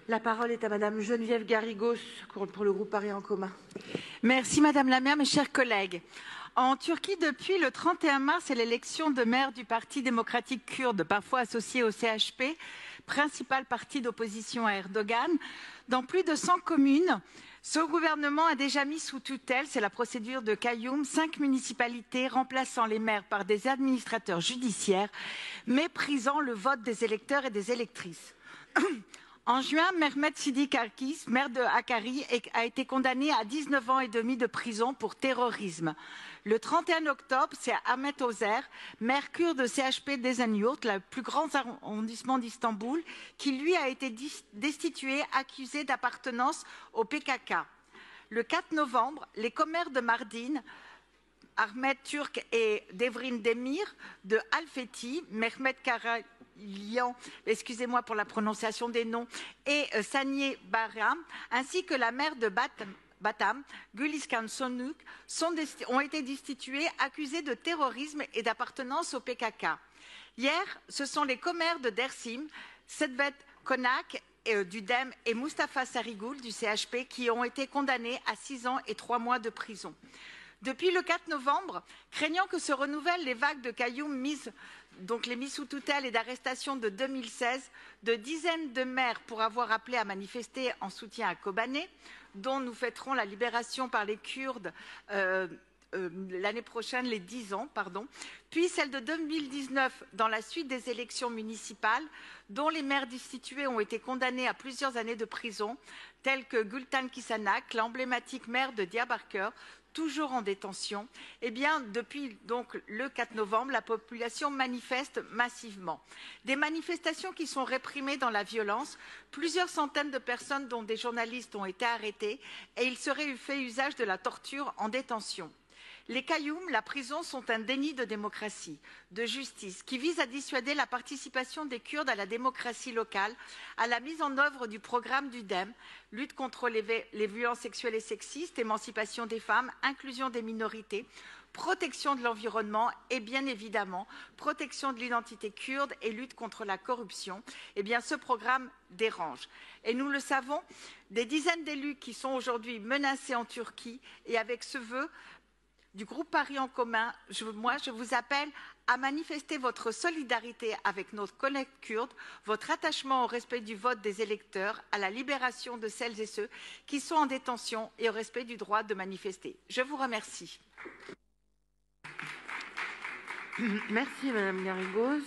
La parole est à Madame Geneviève Garrigos pour le groupe Paris en commun. Merci Madame la maire, mes chers collègues. En Turquie, depuis le 31 mars et l'élection de maire du Parti démocratique kurde, parfois associé au CHP, principal parti d'opposition à Erdogan, dans plus de 100 communes, ce gouvernement a déjà mis sous tutelle, c'est la procédure de Kayyum, 5 municipalités remplaçant les maires par des administrateurs judiciaires, méprisant le vote des électeurs et des électrices. En juin, Mehmet Sidi Karkis, maire de Hakkari, a été condamné à 19 ans et demi de prison pour terrorisme. Le 31 octobre, c'est Ahmet Ozer, maire kurde de CHP d'Esenyurt, le plus grand arrondissement d'Istanbul, qui lui a été destitué, accusé d'appartenance au PKK. Le 4 novembre, les commères de Mardin, Ahmet Turk et Devrin Demir, de Alfeti, Mehmet Karalian, excusez-moi pour la prononciation des noms, et Saniye Bahram, ainsi que la maire de Batam, Güliskan Sonuk, ont été destitués, accusés de terrorisme et d'appartenance au PKK. Hier, ce sont les commères de Dersim, Sedvet Konak, du DEM et Mustafa Sarıgül du CHP qui ont été condamnés à 6 ans et 3 mois de prison. Depuis le 4 novembre, craignant que se renouvellent les vagues de Kayyum les mises sous tutelle et d'arrestation de 2016, de dizaines de maires pour avoir appelé à manifester en soutien à Kobané, dont nous fêterons la libération par les Kurdes l'année prochaine, les 10 ans, puis celle de 2019 dans la suite des élections municipales, dont les maires destitués ont été condamnés à plusieurs années de prison, tels que Gültan Kisanak, l'emblématique maire de Diyarbakır, toujours en détention. Eh bien, depuis donc le 4 novembre, la population manifeste massivement. Des manifestations qui sont réprimées dans la violence. Plusieurs centaines de personnes, dont des journalistes, ont été arrêtées et il serait fait usage de la torture en détention. Les Kayyum, la prison, sont un déni de démocratie, de justice, qui vise à dissuader la participation des Kurdes à la démocratie locale, à la mise en œuvre du programme du DEM, lutte contre les violences sexuelles et sexistes, émancipation des femmes, inclusion des minorités, protection de l'environnement et bien évidemment protection de l'identité kurde et lutte contre la corruption. Eh bien, ce programme dérange. Et nous le savons, des dizaines d'élus qui sont aujourd'hui menacés en Turquie et avec ce vœu, du groupe Paris en commun, je vous appelle à manifester votre solidarité avec nos collègues kurdes, votre attachement au respect du vote des électeurs, à la libération de celles et ceux qui sont en détention et au respect du droit de manifester. Je vous remercie. Merci Madame Garrigos.